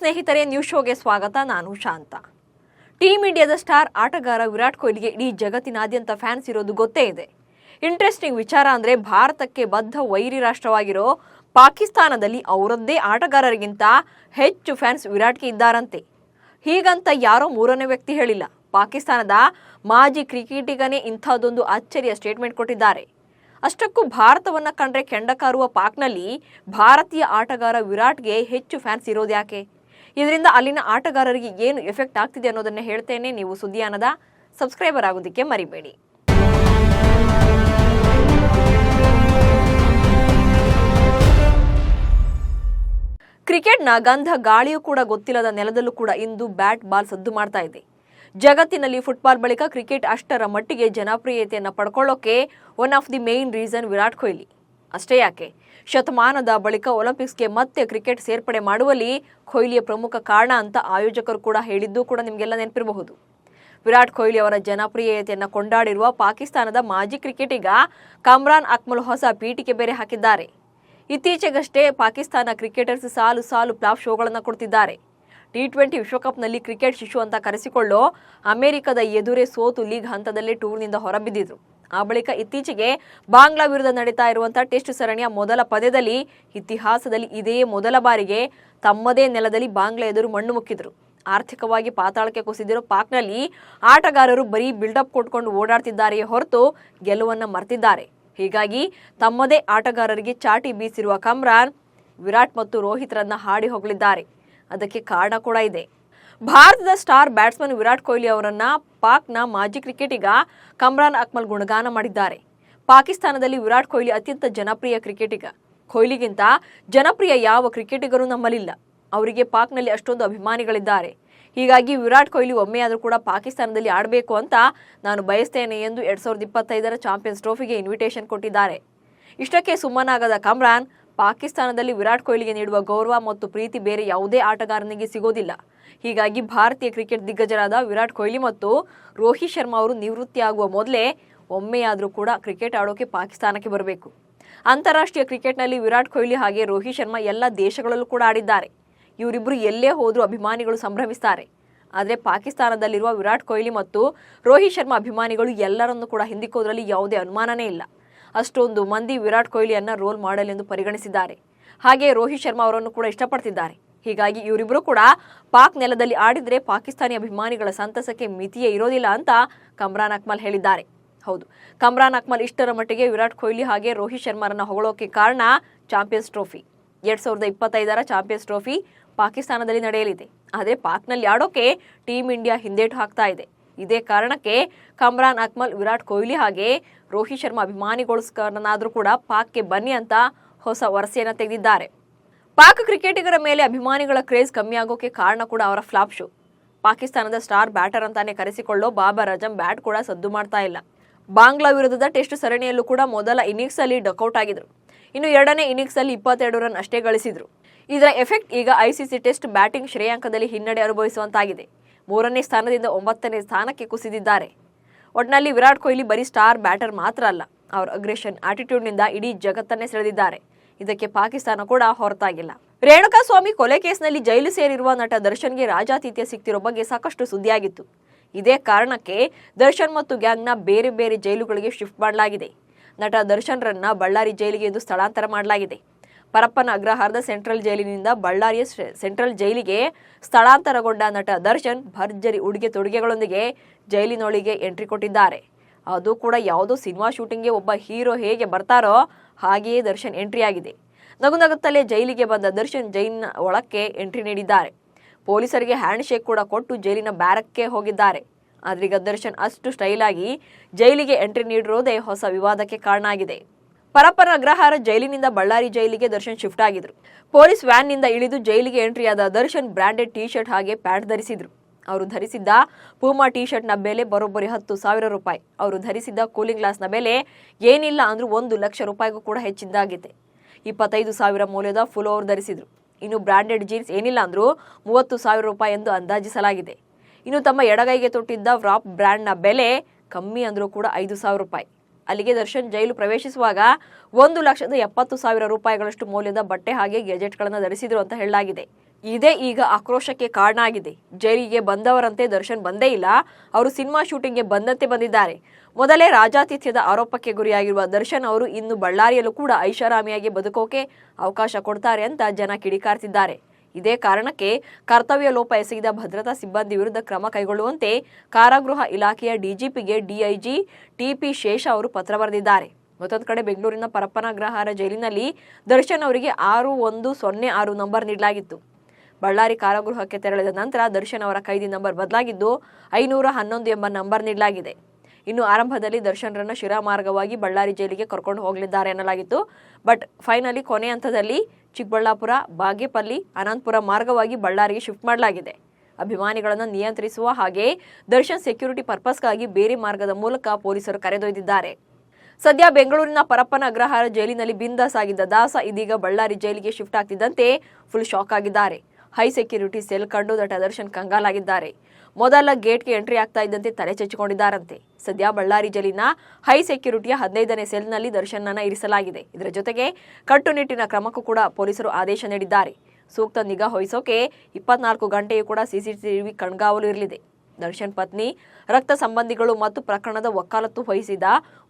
ಸ್ನೇಹಿತರೆ, ನ್ಯೂಸ್ ಶೋಗೆ ಸ್ವಾಗತ. ನಾನು ಶಾಂತ. ಟೀಮ್ ಇಂಡಿಯಾದ ಸ್ಟಾರ್ ಆಟಗಾರ ವಿರಾಟ್ ಕೊಹ್ಲಿಗೆ ಇಡೀ ಜಗತ್ತಿನಾದ್ಯಂತ ಫ್ಯಾನ್ಸ್ ಇರೋದು ಗೊತ್ತೇ ಇದೆ. ಇಂಟ್ರೆಸ್ಟಿಂಗ್ ವಿಚಾರ ಅಂದ್ರೆ ಭಾರತಕ್ಕೆ ಬದ್ಧ ವೈರಿ ರಾಷ್ಟ್ರವಾಗಿರೋ ಪಾಕಿಸ್ತಾನದಲ್ಲಿ ಅವರದ್ದೇ ಆಟಗಾರರಿಗಿಂತ ಹೆಚ್ಚು ಫ್ಯಾನ್ಸ್ ವಿರಾಟ್ಗೆ ಇದ್ದಾರಂತೆ. ಹೀಗಂತ ಯಾರೋ ಮೂರನೇ ವ್ಯಕ್ತಿ ಹೇಳಿಲ್ಲ. ಪಾಕಿಸ್ತಾನದ ಮಾಜಿ ಕ್ರಿಕೆಟಿಗನೇ ಇಂಥದ್ದೊಂದು ಅಚ್ಚರಿಯ ಸ್ಟೇಟ್ಮೆಂಟ್ ಕೊಟ್ಟಿದ್ದಾರೆ. ಅಷ್ಟಕ್ಕೂ ಭಾರತವನ್ನ ಕಂಡ್ರೆ ಕೆಂಡ ಕಾರುವ ಪಾಕ್ನಲ್ಲಿ ಭಾರತೀಯ ಆಟಗಾರ ವಿರಾಟ್ಗೆ ಹೆಚ್ಚು ಫ್ಯಾನ್ಸ್ ಇರೋದು ಯಾಕೆ? ಇದರಿಂದ ಅಲ್ಲಿನ ಆಟಗಾರರಿಗೆ ಏನು ಎಫೆಕ್ಟ್ ಆಗ್ತಿದೆ ಅನ್ನೋದನ್ನ ಹೇಳ್ತೇನೆ. ನೀವು ಸುದ್ದಿಯಾನದ ಸಬ್ಸ್ಕ್ರೈಬರ್ ಆಗೋದಕ್ಕೆ ಮರಿಬೇಡಿ. ಕ್ರಿಕೆಟ್ನ ಗಂಧ ಗಾಳಿಯೂ ಕೂಡ ಗೊತ್ತಿಲ್ಲದ ನೆಲದಲ್ಲೂ ಕೂಡ ಇಂದು ಬ್ಯಾಟ್ ಬಾಲ್ ಸದ್ದು ಮಾಡ್ತಾ ಇದೆ. ಜಗತ್ತಿನಲ್ಲಿ ಫುಟ್ಬಾಲ್ ಬಳಿಕ ಕ್ರಿಕೆಟ್ ಅಷ್ಟರ ಮಟ್ಟಿಗೆ ಜನಪ್ರಿಯತೆಯನ್ನು ಪಡ್ಕೊಳ್ಳೋಕೆ one of the main reason Virat Kohli. ಅಷ್ಟೇ ಯಾಕೆ, ಶತಮಾನದ ಬಳಿಕ ಒಲಿಂಪಿಕ್ಸ್ಗೆ ಮತ್ತೆ ಕ್ರಿಕೆಟ್ ಸೇರ್ಪಡೆ ಮಾಡುವಲ್ಲಿ ಕೊಹ್ಲಿಯ ಪ್ರಮುಖ ಕಾರಣ ಅಂತ ಆಯೋಜಕರು ಕೂಡ ಹೇಳಿದ್ದು ಕೂಡ ನಿಮಗೆಲ್ಲ ನೆನಪಿರಬಹುದು. ವಿರಾಟ್ ಕೊಹ್ಲಿ ಅವರ ಜನಪ್ರಿಯತೆಯನ್ನು ಕೊಂಡಾಡಿರುವ ಪಾಕಿಸ್ತಾನದ ಮಾಜಿ ಕ್ರಿಕೆಟಿಗ ಕಮ್ರಾನ್ ಅಕ್ಮಲ್ ಹೊಸ ಪೀಠಿಕೆ ಬೇರೆ ಹಾಕಿದ್ದಾರೆ. ಇತ್ತೀಚೆಗಷ್ಟೇ ಪಾಕಿಸ್ತಾನ ಕ್ರಿಕೆಟರ್ಸ್ ಸಾಲು ಸಾಲು ಫ್ಲಾಪ್ ಶೋಗಳನ್ನು ಕೊಡ್ತಿದ್ದಾರೆ. T20 ವಿಶ್ವಕಪ್ನಲ್ಲಿ ಕ್ರಿಕೆಟ್ ಶಿಶು ಅಂತ ಕರೆಸಿಕೊಳ್ಳೋ ಅಮೆರಿಕದ ಎದುರೇ ಸೋತು ಲೀಗ್ ಹಂತದಲ್ಲೇ ಟೂರ್ನಿಂದ ಹೊರಬಿದ್ದಿದ್ರು. ಆ ಬಳಿಕ ಇತ್ತೀಚೆಗೆ ಬಾಂಗ್ಲಾ ವಿರುದ್ಧ ನಡೀತಾ ಇರುವಂತಹ ಟೆಸ್ಟ್ ಸರಣಿಯ ಮೊದಲ ಪಂದ್ಯದಲ್ಲಿ ಇತಿಹಾಸದಲ್ಲಿ ಇದೇ ಮೊದಲ ಬಾರಿಗೆ ತಮ್ಮದೇ ನೆಲದಲ್ಲಿ ಬಾಂಗ್ಲಾ ಎದುರು ಮಣ್ಣು ಮುಕ್ಕಿದ್ರು. ಆರ್ಥಿಕವಾಗಿ ಪಾತಾಳಕ್ಕೆ ಕುಸಿದಿರೋ ಪಾಕ್ನಲ್ಲಿ ಆಟಗಾರರು ಬರೀ ಬಿಲ್ಡಪ್ ಕೊಟ್ಕೊಂಡು ಓಡಾಡ್ತಿದ್ದಾರೆಯೇ ಹೊರತು ಗೆಲುವನ್ನ ಮರ್ತಿದ್ದಾರೆ. ಹೀಗಾಗಿ ತಮ್ಮದೇ ಆಟಗಾರರಿಗೆ ಚಾಟಿ ಬೀಸಿರುವ ಕಮ್ರಾನ್ ವಿರಾಟ್ ಮತ್ತು ರೋಹಿತ್ರನ್ನ ಹಾಡಿ ಹೊಗಳಿದ್ದಾರೆ. ಅದಕ್ಕೆ ಕಾರಣ ಕೂಡ ಇದೆ. ಭಾರತದ ಸ್ಟಾರ್ ಬ್ಯಾಟ್ಸ್ಮನ್ ವಿರಾಟ್ ಕೊಹ್ಲಿ ಅವರನ್ನ ಪಾಕ್ನ ಮಾಜಿ ಕ್ರಿಕೆಟಿಗ ಕಮ್ರಾನ್ ಅಕ್ಮಲ್ ಗುಣಗಾನ ಮಾಡಿದ್ದಾರೆ. ಪಾಕಿಸ್ತಾನದಲ್ಲಿ ವಿರಾಟ್ ಕೊಹ್ಲಿ ಅತ್ಯಂತ ಜನಪ್ರಿಯ ಕ್ರಿಕೆಟಿಗ. ಕೊಹ್ಲಿಗಿಂತ ಜನಪ್ರಿಯ ಯಾವ ಕ್ರಿಕೆಟಿಗರು ನಮ್ಮಲ್ಲಿಲ್ಲ. ಅವರಿಗೆ ಪಾಕ್ನಲ್ಲಿ ಅಷ್ಟೊಂದು ಅಭಿಮಾನಿಗಳಿದ್ದಾರೆ. ಹೀಗಾಗಿ ವಿರಾಟ್ ಕೊಹ್ಲಿ ಒಮ್ಮೆಯಾದರೂ ಕೂಡ ಪಾಕಿಸ್ತಾನದಲ್ಲಿ ಆಡಬೇಕು ಅಂತ ನಾನು ಬಯಸ್ತೇನೆ ಎಂದು 2025ರ ಚಾಂಪಿಯನ್ಸ್ ಟ್ರೋಫಿಗೆ ಇನ್ವಿಟೇಷನ್ ಕೊಟ್ಟಿದ್ದಾರೆ. ಇಷ್ಟಕ್ಕೆ ಸುಮ್ಮನಾಗದ ಕಮ್ರಾನ್, ಪಾಕಿಸ್ತಾನದಲ್ಲಿ ವಿರಾಟ್ ಕೊಹ್ಲಿಗೆ ನೀಡುವ ಗೌರವ ಮತ್ತು ಪ್ರೀತಿ ಬೇರೆ ಯಾವುದೇ ಆಟಗಾರನಿಗೆ ಸಿಗೋದಿಲ್ಲ. ಹೀಗಾಗಿ ಭಾರತೀಯ ಕ್ರಿಕೆಟ್ ದಿಗ್ಗಜರಾದ ವಿರಾಟ್ ಕೊಹ್ಲಿ ಮತ್ತು ರೋಹಿತ್ ಶರ್ಮಾ ಅವರು ನಿವೃತ್ತಿಯಾಗುವ ಮೊದಲೇ ಒಮ್ಮೆಯಾದರೂ ಕೂಡ ಕ್ರಿಕೆಟ್ ಆಡೋಕೆ ಪಾಕಿಸ್ತಾನಕ್ಕೆ ಬರಬೇಕು. ಅಂತಾರಾಷ್ಟ್ರೀಯ ಕ್ರಿಕೆಟ್ನಲ್ಲಿ ವಿರಾಟ್ ಕೊಹ್ಲಿ ಹಾಗೆ ರೋಹಿತ್ ಶರ್ಮಾ ಎಲ್ಲ ದೇಶಗಳಲ್ಲೂ ಕೂಡ ಆಡಿದ್ದಾರೆ. ಇವರಿಬ್ಬರು ಎಲ್ಲೇ ಹೋದರೂ ಅಭಿಮಾನಿಗಳು ಸಂಭ್ರಮಿಸ್ತಾರೆ. ಆದರೆ ಪಾಕಿಸ್ತಾನದಲ್ಲಿರುವ ವಿರಾಟ್ ಕೊಹ್ಲಿ ಮತ್ತು ರೋಹಿತ್ ಶರ್ಮಾ ಅಭಿಮಾನಿಗಳು ಎಲ್ಲರನ್ನೂ ಕೂಡ ಹಿಂದಿಕ್ಕೋದ್ರಲ್ಲಿ ಯಾವುದೇ ಅನುಮಾನನೇ ಇಲ್ಲ. ಅಷ್ಟೊಂದು ಮಂದಿ ವಿರಾಟ್ ಕೊಹ್ಲಿಯನ್ನ ರೋಲ್ ಮಾಡೆಲ್ ಎಂದು ಪರಿಗಣಿಸಿದ್ದಾರೆ. ಹಾಗೆ ರೋಹಿತ್ ಶರ್ಮಾ ಅವರನ್ನು ಕೂಡ ಇಷ್ಟಪಡ್ತಿದ್ದಾರೆ. ಹೀಗಾಗಿ ಇವರಿಬ್ಬರು ಕೂಡ ಪಾಕ್ ನೆಲದಲ್ಲಿ ಆಡಿದ್ರೆ ಪಾಕಿಸ್ತಾನಿ ಅಭಿಮಾನಿಗಳ ಸಂತಸಕ್ಕೆ ಮಿತಿಯೇ ಇರೋದಿಲ್ಲ ಅಂತ ಕಮ್ರಾನ್ ಅಕ್ಮಲ್ ಹೇಳಿದ್ದಾರೆ. ಹೌದು, ಕಮ್ರಾನ್ ಅಕ್ಮಲ್ ಇಷ್ಟರ ಮಟ್ಟಿಗೆ ವಿರಾಟ್ ಕೊಹ್ಲಿ ಹಾಗೆ ರೋಹಿತ್ ಶರ್ಮಾರನ್ನ ಹೊಗಳೋಕೆ ಕಾರಣ ಚಾಂಪಿಯನ್ಸ್ ಟ್ರೋಫಿ. 2025ರ ಚಾಂಪಿಯನ್ಸ್ ಟ್ರೋಫಿ ಪಾಕಿಸ್ತಾನದಲ್ಲಿ ನಡೆಯಲಿದೆ. ಆದರೆ ಪಾಕ್ನಲ್ಲಿ ಆಡೋಕೆ ಟೀಮ್ ಇಂಡಿಯಾ ಹಿಂದೇಟು ಹಾಕ್ತಾ ಇದೆ. ಇದೇ ಕಾರಣಕ್ಕೆ ಕಮ್ರಾನ್ ಅಕ್ಮಲ್ ವಿರಾಟ್ ಕೊಹ್ಲಿ ಹಾಗೆ ರೋಹಿತ್ ಶರ್ಮಾ ಅಭಿಮಾನಿಗೋಸ್ಕರನಾದರೂ ಕೂಡ ಪಾಕ್ಗೆ ಬನ್ನಿ ಅಂತ ಹೊಸ ವರಸೆಯನ್ನು ತೆಗೆದಿದ್ದಾರೆ. ಪಾಕ್ ಕ್ರಿಕೆಟಿಗರ ಮೇಲೆ ಅಭಿಮಾನಿಗಳ ಕ್ರೇಜ್ ಕಮ್ಮಿ ಆಗೋಕೆ ಕಾರಣ ಕೂಡ ಅವರ ಫ್ಲಾಪ್ ಶೋ. ಪಾಕಿಸ್ತಾನದ ಸ್ಟಾರ್ ಬ್ಯಾಟರ್ ಅಂತಾನೆ ಕರೆಸಿಕೊಳ್ಳೋ ಬಾಬರ್ ಅಜಮ್ ಬ್ಯಾಟ್ ಕೂಡ ಸದ್ದು ಮಾಡ್ತಾ ಇಲ್ಲ. ಬಾಂಗ್ಲಾ ವಿರುದ್ಧದ ಟೆಸ್ಟ್ ಸರಣಿಯಲ್ಲೂ ಕೂಡ ಮೊದಲ ಇನ್ನಿಂಗ್ಸ್ ಅಲ್ಲಿ ಡಕೌಟ್ ಆಗಿದ್ರು. ಇನ್ನು ಎರಡನೇ ಇನ್ನಿಂಗ್ಸ್ ಅಲ್ಲಿ 22 ರನ್ ಅಷ್ಟೇ ಗಳಿಸಿದ್ರು. ಇದರ ಎಫೆಕ್ಟ್ ಈಗ ICC ಟೆಸ್ಟ್ ಬ್ಯಾಟಿಂಗ್ ಶ್ರೇಯಾಂಕದಲ್ಲಿ ಹಿನ್ನಡೆ ಅನುಭವಿಸುವಂತಾಗಿದೆ. 3ನೇ ಸ್ಥಾನದಿಂದ 9ನೇ ಸ್ಥಾನಕ್ಕೆ ಕುಸಿದಿದ್ದಾರೆ. ಒಟ್ನಲ್ಲಿ ವಿರಾಟ್ ಕೊಹ್ಲಿ ಬರೀ ಸ್ಟಾರ್ ಬ್ಯಾಟರ್ ಮಾತ್ರ ಅಲ್ಲ, ಅವರ ಅಗ್ರೆಷನ್ ಆಟಿಟ್ಯೂಡ್ನಿಂದ ಇಡೀ ಜಗತ್ತನ್ನೇ ಸೆಳೆದಿದ್ದಾರೆ. ಇದಕ್ಕೆ ಪಾಕಿಸ್ತಾನ ಕೂಡ ಹೊರತಾಗಿಲ್ಲ. ರೇಣುಕಾಸ್ವಾಮಿ ಕೊಲೆ ಕೇಸ್ನಲ್ಲಿ ಜೈಲು ಸೇರಿರುವ ನಟ ದರ್ಶನ್ಗೆ ರಾಜಾತಿಥ್ಯ ಸಿಕ್ತಿರೋ ಬಗ್ಗೆ ಸಾಕಷ್ಟು ಸುದ್ದಿಯಾಗಿತ್ತು. ಇದೇ ಕಾರಣಕ್ಕೆ ದರ್ಶನ್ ಮತ್ತು ಗ್ಯಾಂಗ್ನ ಬೇರೆ ಬೇರೆ ಜೈಲುಗಳಿಗೆ ಶಿಫ್ಟ್ ಮಾಡಲಾಗಿದೆ. ನಟ ದರ್ಶನ್ರನ್ನ ಬಳ್ಳಾರಿ ಜೈಲಿಗೆ ಎಂದು ಸ್ಥಳಾಂತರ ಮಾಡಲಾಗಿದೆ. ಪರಪ್ಪನ ಅಗ್ರಹಾರದ ಸೆಂಟ್ರಲ್ ಜೈಲಿನಿಂದ ಬಳ್ಳಾರಿಯ ಸೆಂಟ್ರಲ್ ಜೈಲಿಗೆ ಸ್ಥಳಾಂತರಗೊಂಡ ನಟ ದರ್ಶನ್ ಭರ್ಜರಿ ಉಡುಗೆ ತೊಡುಗೆಗಳೊಂದಿಗೆ ಜೈಲಿನೊಳಗೆ ಎಂಟ್ರಿ ಕೊಟ್ಟಿದ್ದಾರೆ. ಅದು ಕೂಡ ಯಾವುದೋ ಸಿನಿಮಾ ಶೂಟಿಂಗ್ಗೆ ಒಬ್ಬ ಹೀರೋ ಹೇಗೆ ಬರ್ತಾರೋ ಹಾಗೆಯೇ ದರ್ಶನ್ ಎಂಟ್ರಿ ಆಗಿದೆ. ನಗುನಗುತ್ತಲೇ ಜೈಲಿಗೆ ಬಂದ ದರ್ಶನ್ ಜೈಲಿನ ಒಳಕ್ಕೆ ಎಂಟ್ರಿ ನೀಡಿದ್ದಾರೆ. ಪೊಲೀಸರಿಗೆ ಹ್ಯಾಂಡ್ ಶೇಕ್ ಕೂಡ ಕೊಟ್ಟು ಜೈಲಿನ ಬ್ಯಾರಕ್ಗೆ ಹೋಗಿದ್ದಾರೆ. ಆದ್ರೀಗ ದರ್ಶನ್ ಅಷ್ಟು ಸ್ಟೈಲ್ ಆಗಿ ಜೈಲಿಗೆ ಎಂಟ್ರಿ ನೀಡಿರೋದೇ ಹೊಸ ವಿವಾದಕ್ಕೆ ಕಾರಣ ಆಗಿದೆ. ಪರಪ್ಪನ ಅಗ್ರಹಾರ ಜೈಲಿನಿಂದ ಬಳ್ಳಾರಿ ಜೈಲಿಗೆ ದರ್ಶನ್ ಶಿಫ್ಟ್ ಆಗಿದ್ರು. ಪೊಲೀಸ್ ವ್ಯಾನ್ನಿಂದ ಇಳಿದು ಜೈಲಿಗೆ ಎಂಟ್ರಿಯಾದ ದರ್ಶನ್ ಬ್ರಾಂಡೆಡ್ ಟೀ ಶರ್ಟ್ ಹಾಗೆ ಪ್ಯಾಂಟ್ ಧರಿಸಿದ್ರು. ಅವರು ಧರಿಸಿದ್ದ ಪೂಮಾ ಟೀ ಶರ್ಟ್ನ ಬೆಲೆ ಬರೋಬ್ಬರಿ 10,000 ರೂಪಾಯಿ. ಅವರು ಧರಿಸಿದ್ದ ಕೂಲಿಂಗ್ ಗ್ಲಾಸ್ನ ಬೆಲೆ ಏನಿಲ್ಲ ಅಂದ್ರೂ 1 ಲಕ್ಷ ರೂಪಾಯಿಗೂ ಕೂಡ ಹೆಚ್ಚಿದ್ದಾಗಿದೆ. 25,000 ಮೌಲ್ಯದ ಫುಲ್ ಓವರ್ ಧರಿಸಿದ್ರು. ಇನ್ನು ಬ್ರಾಂಡೆಡ್ ಜೀನ್ಸ್ ಏನಿಲ್ಲ ಅಂದ್ರೂ 30,000 ರೂಪಾಯಿ ಎಂದು ಅಂದಾಜಿಸಲಾಗಿದೆ. ಇನ್ನು ತಮ್ಮ ಎಡಗೈಗೆ ತೊಟ್ಟಿದ್ದ ವ್ರಾಪ್ ಬ್ರ್ಯಾಂಡ್ನ ಬೆಲೆ ಕಮ್ಮಿ ಅಂದ್ರೂ ಕೂಡ 5,000 ರೂಪಾಯಿ. ಅಲ್ಲಿಗೆ ದರ್ಶನ್ ಜೈಲು ಪ್ರವೇಶಿಸುವಾಗ 1,70,000 ರೂಪಾಯಿಗಳಷ್ಟು ಮೌಲ್ಯದ ಬಟ್ಟೆ ಹಾಗೆ ಗ್ಯಾಜೆಟ್ಗಳನ್ನು ಧರಿಸಿದ್ರು ಅಂತ ಹೇಳಲಾಗಿದೆ. ಇದೇ ಈಗ ಆಕ್ರೋಶಕ್ಕೆ ಕಾರಣ ಆಗಿದೆ. ಜೈಲಿಗೆ ಬಂದವರಂತೆ ದರ್ಶನ್ ಬಂದೇ ಇಲ್ಲ, ಅವರು ಸಿನಿಮಾ ಶೂಟಿಂಗ್ಗೆ ಬಂದಂತೆ ಬಂದಿದ್ದಾರೆ. ಮೊದಲೇ ರಾಜಾತಿಥ್ಯದ ಆರೋಪಕ್ಕೆ ಗುರಿಯಾಗಿರುವ ದರ್ಶನ್ ಅವರು ಇನ್ನು ಬಳ್ಳಾರಿಯಲ್ಲೂ ಕೂಡ ಐಷಾರಾಮಿಯಾಗಿ ಬದುಕೋಕೆ ಅವಕಾಶ ಕೊಡ್ತಾರೆ ಅಂತ ಜನ ಕಿಡಿಕಾರ್ತಿದ್ದಾರೆ. ಇದೇ ಕಾರಣಕ್ಕೆ ಕರ್ತವ್ಯ ಲೋಪ ಎಸಗಿದ ಭದ್ರತಾ ಸಿಬ್ಬಂದಿ ವಿರುದ್ಧ ಕ್ರಮ ಕೈಗೊಳ್ಳುವಂತೆ ಕಾರಾಗೃಹ ಇಲಾಖೆಯ ಡಿಜಿಪಿಗೆ ಡಿಐಜಿ ಟಿಪಿ ಶೇಷ ಅವರು ಪತ್ರ ಬರೆದಿದ್ದಾರೆ. ಮತ್ತೊಂದು ಕಡೆ ಬೆಂಗಳೂರಿನ ಪರಪ್ಪನಗ್ರಹಾರ ಜೈಲಿನಲ್ಲಿ ದರ್ಶನ್ ಅವರಿಗೆ 6106 ನಂಬರ್ ನೀಡಲಾಗಿತ್ತು. ಬಳ್ಳಾರಿ ಕಾರಾಗೃಹಕ್ಕೆ ತೆರಳಿದ ನಂತರ ದರ್ಶನ್ ಅವರ ಕೈದಿ ನಂಬರ್ ಬದಲಾಗಿದ್ದು 511 ಎಂಬ ನಂಬರ್ ನೀಡಲಾಗಿದೆ. ಇನ್ನು ಆರಂಭದಲ್ಲಿ ದರ್ಶನ್ರನ್ನು ಶಿರಾ ಮಾರ್ಗವಾಗಿ ಬಳ್ಳಾರಿ ಜೈಲಿಗೆ ಕರ್ಕೊಂಡು ಹೋಗಲಿದ್ದಾರೆ ಎನ್ನಲಾಗಿತ್ತು. ಬಟ್ ಫೈನಲಿ ಕೊನೆ ಹಂತದಲ್ಲಿ ಚಿಕ್ಕಬಳ್ಳಾಪುರ, ಬಾಗೇಪಲ್ಲಿ, ಅನಂತಪುರ ಮಾರ್ಗವಾಗಿ ಬಳ್ಳಾರಿಗೆ ಶಿಫ್ಟ್ ಮಾಡಲಾಗಿದೆ. ಅಭಿಮಾನಿಗಳನ್ನು ನಿಯಂತ್ರಿಸುವ ಹಾಗೆ ದರ್ಶನ್ ಸೆಕ್ಯೂರಿಟಿ ಪರ್ಪಸ್ಗಾಗಿ ಬೇರೆ ಮಾರ್ಗದ ಮೂಲಕ ಪೊಲೀಸರು ಕರೆದೊಯ್ದಿದ್ದಾರೆ. ಸದ್ಯ ಬೆಂಗಳೂರಿನ ಪರಪ್ಪನ ಅಗ್ರಹಾರ ಜೈಲಿನಲ್ಲಿ ಬಿಂದಾಸ್ ಆಗಿದ್ದ ದಾಸ ಇದೀಗ ಬಳ್ಳಾರಿ ಜೈಲಿಗೆ ಶಿಫ್ಟ್ ಆಗ್ತಿದ್ದಂತೆ ಫುಲ್ ಶಾಕ್ ಆಗಿದ್ದಾರೆ. ಹೈ ಸೆಕ್ಯೂರಿಟಿ ಸೆಲ್ ಕಂಡು ನಟ ದರ್ಶನ್ ಕಂಗಾಲಾಗಿದ್ದಾರೆ. ಮೊದಲ ಗೇಟ್ಗೆ ಎಂಟ್ರಿ ಆಗ್ತಾ ಇದ್ದಂತೆ ತಲೆ ಚೆಚ್ಚಿಕೊಂಡಿದ್ದಾರಂತೆ. ಸದ್ಯ ಬಳ್ಳಾರಿ ಜೈಲಿನ ಹೈ ಸೆಕ್ಯೂರಿಟಿಯ 15ನೇ ಸೆಲ್ನಲ್ಲಿ ದರ್ಶನ್ನನ್ನ ಇರಿಸಲಾಗಿದೆ. ಇದರ ಜೊತೆಗೆ ಕಟ್ಟುನಿಟ್ಟಿನ ಕ್ರಮಕ್ಕೂ ಕೂಡ ಪೊಲೀಸರು ಆದೇಶ ನೀಡಿದ್ದಾರೆ. ಸೂಕ್ತ ನಿಗಾ ವಹಿಸೋಕೆ 24 ಗಂಟೆಯೂ ಕೂಡ ಸಿಸಿಟಿವಿ ಕಣ್ಗಾವಲು ಇರಲಿದೆ. ದರ್ಶನ್ ಪತ್ನಿ, ರಕ್ತ ಸಂಬಂಧಿಗಳು ಮತ್ತು ಪ್ರಕರಣದ ವಕಾಲತ್ತು ವಹಿಸಿದ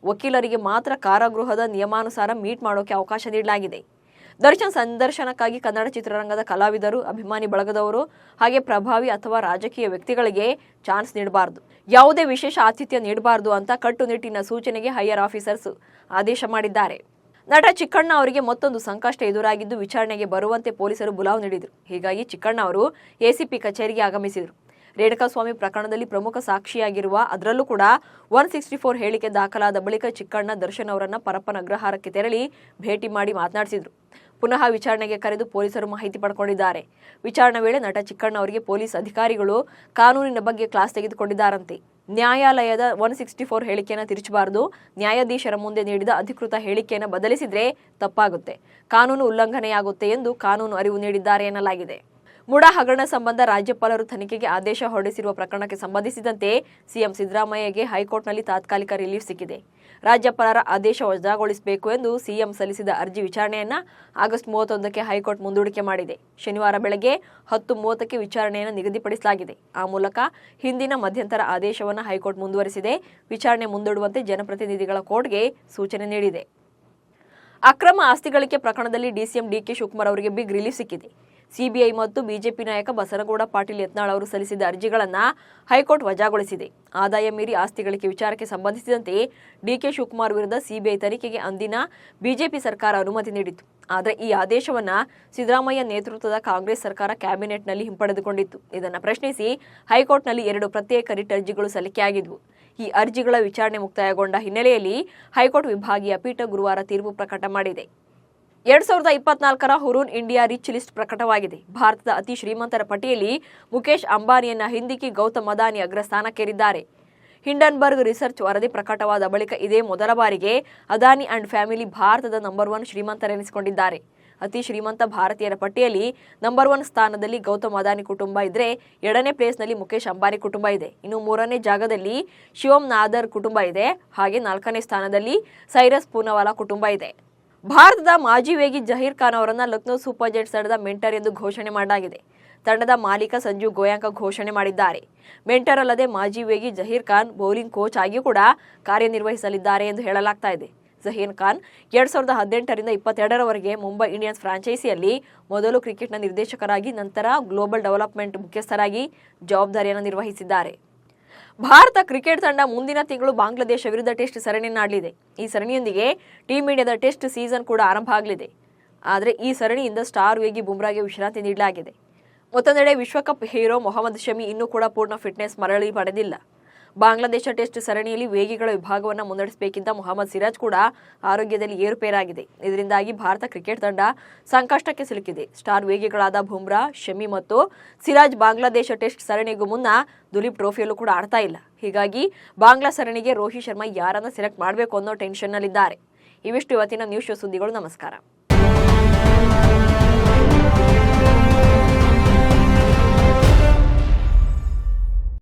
ವಕೀಲರಿಗೆ ಮಾತ್ರ ಕಾರಾಗೃಹದ ನಿಯಮಾನುಸಾರ ಮೀಟ್ ಮಾಡೋಕೆ ಅವಕಾಶ ನೀಡಲಾಗಿದೆ. ದರ್ಶನ್ ಸಂದರ್ಶನಕ್ಕಾಗಿ ಕನ್ನಡ ಚಿತ್ರರಂಗದ ಕಲಾವಿದರು, ಅಭಿಮಾನಿ ಬಳಗದವರು ಹಾಗೆ ಪ್ರಭಾವಿ ಅಥವಾ ರಾಜಕೀಯ ವ್ಯಕ್ತಿಗಳಿಗೆ ಚಾನ್ಸ್ ನೀಡಬಾರದು, ಯಾವುದೇ ವಿಶೇಷ ಆತಿಥ್ಯ ನೀಡಬಾರದು ಅಂತ ಕಟ್ಟುನಿಟ್ಟಿನ ಸೂಚನೆಗೆ ಹೈಯರ್ ಆಫೀಸರ್ಸ್ ಆದೇಶ ಮಾಡಿದ್ದಾರೆ. ನಟ ಚಿಕ್ಕಣ್ಣ ಅವರಿಗೆ ಮತ್ತೊಂದು ಸಂಕಷ್ಟ ಎದುರಾಗಿದ್ದು ವಿಚಾರಣೆಗೆ ಬರುವಂತೆ ಪೊಲೀಸರು ಬುಲಾವ್ ನೀಡಿದರು. ಹೀಗಾಗಿ ಚಿಕ್ಕಣ್ಣ ಅವರು ಎಸಿಪಿ ಕಚೇರಿಗೆ ಆಗಮಿಸಿದರು. ರೇಣುಕಾಸ್ವಾಮಿ ಪ್ರಕರಣದಲ್ಲಿ ಪ್ರಮುಖ ಸಾಕ್ಷಿಯಾಗಿರುವ ಅದರಲ್ಲೂ ಕೂಡ 164 ಹೇಳಿಕೆ ದಾಖಲಾದ ಬಳಿಕ ಚಿಕ್ಕಣ್ಣ ದರ್ಶನ್ ಅವರನ್ನ ಪರಪ್ಪನ ಅಗ್ರಹಾರಕ್ಕೆ ತೆರಳಿ ಭೇಟಿ ಮಾಡಿ ಮಾತನಾಡಿಸಿದ್ರು. ಪುನಃ ವಿಚಾರಣೆಗೆ ಕರೆದು ಪೊಲೀಸರು ಮಾಹಿತಿ ಪಡ್ಕೊಂಡಿದ್ದಾರೆ. ವಿಚಾರಣೆ ವೇಳೆ ನಟ ಚಿಕ್ಕಣ್ಣ ಅವರಿಗೆ ಪೊಲೀಸ್ ಅಧಿಕಾರಿಗಳು ಕಾನೂನಿನ ಬಗ್ಗೆ ಕ್ಲಾಸ್ ತೆಗೆದುಕೊಂಡಿದ್ದಾರಂತೆ. ನ್ಯಾಯಾಲಯದ 164 ಹೇಳಿಕೆಯನ್ನು ತಿರುಚಬಾರದು, ನ್ಯಾಯಾಧೀಶರ ಮುಂದೆ ನೀಡಿದ ಅಧಿಕೃತ ಹೇಳಿಕೆಯನ್ನು ಬದಲಿಸಿದ್ರೆ ತಪ್ಪಾಗುತ್ತೆ, ಕಾನೂನು ಉಲ್ಲಂಘನೆಯಾಗುತ್ತೆ ಎಂದು ಕಾನೂನು ಅರಿವು ನೀಡಿದ್ದಾರೆ ಎನ್ನಲಾಗಿದೆ. ಮುಡಾ ಹಗರಣ ಸಂಬಂಧ ರಾಜ್ಯಪಾಲರು ತನಿಖೆಗೆ ಆದೇಶ ಹೊರಡಿಸಿರುವ ಪ್ರಕರಣಕ್ಕೆ ಸಂಬಂಧಿಸಿದಂತೆ ಸಿಎಂ ಸಿದ್ದರಾಮಯ್ಯಗೆ ಹೈಕೋರ್ಟ್ನಲ್ಲಿ ತಾತ್ಕಾಲಿಕ ರಿಲೀಫ್ ಸಿಕ್ಕಿದೆ. ರಾಜ್ಯಪಾಲರ ಆದೇಶ ವಜಾಗೊಳಿಸಬೇಕು ಎಂದು ಸಿಎಂ ಸಲ್ಲಿಸಿದ ಅರ್ಜಿ ವಿಚಾರಣೆಯನ್ನ ಆಗಸ್ಟ್ 31ಕ್ಕೆ ಹೈಕೋರ್ಟ್ ಮುಂದೂಡಿಕೆ ಮಾಡಿದೆ. ಶನಿವಾರ ಬೆಳಗ್ಗೆ 10:30ಕ್ಕೆ ವಿಚಾರಣೆಯನ್ನು ನಿಗದಿಪಡಿಸಲಾಗಿದೆ. ಆ ಮೂಲಕ ಹಿಂದಿನ ಮಧ್ಯಂತರ ಆದೇಶವನ್ನು ಹೈಕೋರ್ಟ್ ಮುಂದುವರಿಸಿದೆ. ವಿಚಾರಣೆ ಮುಂದೂಡುವಂತೆ ಜನಪ್ರತಿನಿಧಿಗಳ ಕೋರ್ಟ್ಗೆ ಸೂಚನೆ ನೀಡಿದೆ. ಅಕ್ರಮ ಆಸ್ತಿ ಗಳಿಕೆ ಪ್ರಕರಣದಲ್ಲಿ ಡಿಸಿಎಂ ಡಿಕೆ ಶಿವಕುಮಾರ್ ಅವರಿಗೆ ಬಿಗ್ ರಿಲೀಫ್ ಸಿಕ್ಕಿದೆ. ಸಿಬಿಐ ಮತ್ತು ಬಿಜೆಪಿ ನಾಯಕ ಬಸನಗೌಡ ಪಾಟೀಲ್ ಯತ್ನಾಳ್ ಅವರು ಸಲ್ಲಿಸಿದ ಅರ್ಜಿಗಳನ್ನು ಹೈಕೋರ್ಟ್ ವಜಾಗೊಳಿಸಿದೆ. ಆದಾಯ ಮೀರಿ ಆಸ್ತಿ ಗಳಿಕೆ ವಿಚಾರಕ್ಕೆ ಸಂಬಂಧಿಸಿದಂತೆ ಡಿಕೆ ಶಿವಕುಮಾರ್ ವಿರುದ್ಧ ಸಿಬಿಐ ತನಿಖೆಗೆ ಅಂದಿನ ಬಿಜೆಪಿ ಸರ್ಕಾರ ಅನುಮತಿ ನೀಡಿತ್ತು. ಆದರೆ ಈ ಆದೇಶವನ್ನು ಸಿದ್ದರಾಮಯ್ಯ ನೇತೃತ್ವದ ಕಾಂಗ್ರೆಸ್ ಸರ್ಕಾರ ಕ್ಯಾಬಿನೆಟ್ನಲ್ಲಿ ಹಿಂಪಡೆದುಕೊಂಡಿತ್ತು. ಇದನ್ನು ಪ್ರಶ್ನಿಸಿ ಹೈಕೋರ್ಟ್ನಲ್ಲಿ 2 ಪ್ರತ್ಯೇಕ ರಿಟ್ ಅರ್ಜಿಗಳು ಸಲ್ಲಿಕೆಯಾಗಿದ್ವು. ಈ ಅರ್ಜಿಗಳ ವಿಚಾರಣೆ ಮುಕ್ತಾಯಗೊಂಡ ಹಿನ್ನೆಲೆಯಲ್ಲಿ ಹೈಕೋರ್ಟ್ ವಿಭಾಗೀಯ ಪೀಠ ಗುರುವಾರ ತೀರ್ಪು ಪ್ರಕಟ ಮಾಡಿದೆ. 2024ರ ಹುರೂನ್ ಇಂಡಿಯಾ ರಿಚ್ ಲಿಸ್ಟ್ ಪ್ರಕಟವಾಗಿದೆ. ಭಾರತದ ಅತಿ ಶ್ರೀಮಂತರ ಪಟ್ಟಿಯಲ್ಲಿ ಮುಖೇಶ್ ಅಂಬಾನಿಯನ್ನ ಹಿಂದಿಕ್ಕಿ ಗೌತಮ್ ಅದಾನಿ ಅಗ್ರಸ್ಥಾನಕ್ಕೇರಿದ್ದಾರೆ. ಹಿಂಡನ್ಬರ್ಗ್ ರಿಸರ್ಚ್ ವರದಿ ಪ್ರಕಟವಾದ ಬಳಿಕ ಇದೇ ಮೊದಲ ಬಾರಿಗೆ ಅದಾನಿ ಅಂಡ್ ಫ್ಯಾಮಿಲಿ ಭಾರತದ ನಂಬರ್ 1 ಶ್ರೀಮಂತರೆನಿಸಿಕೊಂಡಿದ್ದಾರೆ. ಅತಿ ಶ್ರೀಮಂತ ಭಾರತೀಯರ ಪಟ್ಟಿಯಲ್ಲಿ ನಂಬರ್ 1 ಸ್ಥಾನದಲ್ಲಿ ಗೌತಮ್ ಅದಾನಿ ಕುಟುಂಬ ಇದ್ರೆ 2ನೇ ಪ್ಲೇಸ್ನಲ್ಲಿ ಮುಖೇಶ್ ಅಂಬಾನಿ ಕುಟುಂಬ ಇದೆ. ಇನ್ನು 3ನೇ ಜಾಗದಲ್ಲಿ ಶಿವಮ್ ನಾದರ್ ಕುಟುಂಬ ಇದೆ. ಹಾಗೆ 4ನೇ ಸ್ಥಾನದಲ್ಲಿ ಸೈರಸ್ ಪೂನವಾಲಾ ಕುಟುಂಬ ಇದೆ. ಭಾರತದ ಮಾಜಿ ವೇಗಿ ಜಹೀರ್ ಖಾನ್ ಅವರನ್ನು ಲಕ್ನೋ ಸೂಪರ್ ಜೈಂಟ್ಸ್ ತಂಡದ ಮೆಂಟರ್ ಎಂದು ಘೋಷಣೆ ಮಾಡಲಾಗಿದೆ. ತಂಡದ ಮಾಲೀಕ ಸಂಜೀವ್ ಗೋಯಾಂಕ ಘೋಷಣೆ ಮಾಡಿದ್ದಾರೆ. ಮೆಂಟರ್ ಅಲ್ಲದೆ ಮಾಜಿ ವೇಗಿ ಜಹೀರ್ ಖಾನ್ ಬೌಲಿಂಗ್ ಕೋಚ್ ಆಗಿಯೂ ಕೂಡ ಕಾರ್ಯನಿರ್ವಹಿಸಲಿದ್ದಾರೆ ಎಂದು ಹೇಳಲಾಗ್ತಾ ಇದೆ. ಜಹೀರ್ ಖಾನ್ 2018ರಿಂದ 22ರವರೆಗೆ ಮುಂಬೈ ಇಂಡಿಯನ್ಸ್ ಫ್ರಾಂಚೈಸಿಯಲ್ಲಿ ಮೊದಲು ಕ್ರಿಕೆಟ್ನ ನಿರ್ದೇಶಕರಾಗಿ, ನಂತರ ಗ್ಲೋಬಲ್ ಡೆವಲಪ್ಮೆಂಟ್ ಮುಖ್ಯಸ್ಥರಾಗಿ ಜವಾಬ್ದಾರಿಯನ್ನು ನಿರ್ವಹಿಸಿದ್ದಾರೆ. ಭಾರತ ಕ್ರಿಕೆಟ್ ತಂಡ ಮುಂದಿನ ತಿಂಗಳು ಬಾಂಗ್ಲಾದೇಶ ವಿರುದ್ಧ ಟೆಸ್ಟ್ ಸರಣಿಯನ್ನು ಆಡಲಿದೆ. ಈ ಸರಣಿಯೊಂದಿಗೆ ಟೀಂ ಇಂಡಿಯಾದ ಟೆಸ್ಟ್ ಸೀಸನ್ ಕೂಡ ಆರಂಭ ಆಗಲಿದೆ. ಆದರೆ ಈ ಸರಣಿಯಿಂದ ಸ್ಟಾರ್ ವೇಗಿ ಬುಮ್ರಾಗೆ ವಿಶ್ರಾಂತಿ ನೀಡಲಾಗಿದೆ. ಮತ್ತೊಂದೆಡೆ ವಿಶ್ವಕಪ್ ಹೀರೋ ಮೊಹಮ್ಮದ್ ಶಮಿ ಇನ್ನೂ ಕೂಡ ಪೂರ್ಣ ಫಿಟ್ನೆಸ್ ಮರಳಿ ಪಡೆದಿಲ್ಲ. ಬಾಂಗ್ಲಾದೇಶ ಟೆಸ್ಟ್ ಸರಣಿಯಲ್ಲಿ ವೇಗಿಗಳ ವಿಭಾಗವನ್ನು ಮುನ್ನಡೆಸಬೇಕಿದ್ದ ಮೊಹಮ್ಮದ್ ಸಿರಾಜ್ ಕೂಡ ಆರೋಗ್ಯದಲ್ಲಿ ಏರುಪೇರಾಗಿದೆ. ಇದರಿಂದಾಗಿ ಭಾರತ ಕ್ರಿಕೆಟ್ ತಂಡ ಸಂಕಷ್ಟಕ್ಕೆ ಸಿಲುಕಿದೆ. ಸ್ಟಾರ್ ವೇಗಿಗಳಾದ ಬುಮ್ರಾ, ಶಮಿ ಮತ್ತು ಸಿರಾಜ್ ಬಾಂಗ್ಲಾದೇಶ ಟೆಸ್ಟ್ ಸರಣಿಗೂ ಮುನ್ನ ದುಲೀಪ್ ಟ್ರೋಫಿಯಲ್ಲೂ ಕೂಡ ಆಡ್ತಾ ಇಲ್ಲ. ಹೀಗಾಗಿ ಬಾಂಗ್ಲಾ ಸರಣಿಗೆ ರೋಹಿತ್ ಶರ್ಮಾ ಯಾರನ್ನ ಸೆಲೆಕ್ಟ್ ಮಾಡಬೇಕು ಅನ್ನೋ ಟೆನ್ಷನ್ನಲ್ಲಿದ್ದಾರೆ. ಇವಿಷ್ಟು ಇವತ್ತಿನ ನ್ಯೂಸ್ ಶೋ ಸುದ್ದಿಗಳು. ನಮಸ್ಕಾರ.